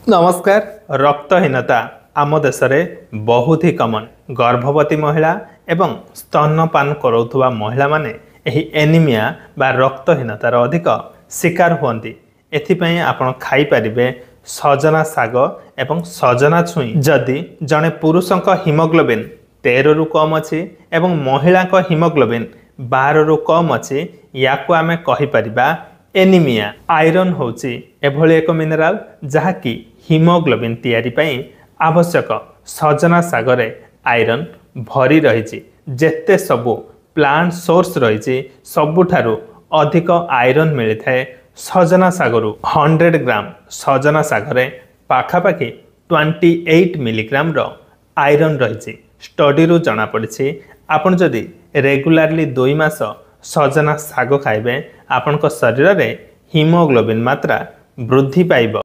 नमस्कार। रक्तहीनता आम देश में बहुत ही कमन। गर्भवती महिला एवं स्तनपान करुवा महिला माने एही एनीमिया बा रक्तहीनतार अधिक शिकार होती। एथिपाई आपण खाई परिबे सजना साग एवं सजना छुई। जदि जड़े पुरुषों हिमोग्लोबिन 13 रु कम अच्छी एवं महिला हिमोग्लोबिन 12 रु कम अच्छी या आमे कहि परिबा एनीमिया। आयरन होची एभली एक मिनराल जहाँकि हिमोग्लोबिन तैयारी पई आवश्यक। सजना सागरे आयरन भरी रही। जेते सबु प्लांट सोर्स रही सबुठारु अधिक आयरन मिलता है सजना सागरु। 100 ग्राम सजना सागरे पाखापाखि 28 मिलीग्राम रो आयरन रही। स्टडी रु जना पड़ी आपण जदि रेगुलारली 2 मास सजना साग खाइबे आपनक शरीर रे हिमोग्लोबिन मात्रा वृद्धि पाइब।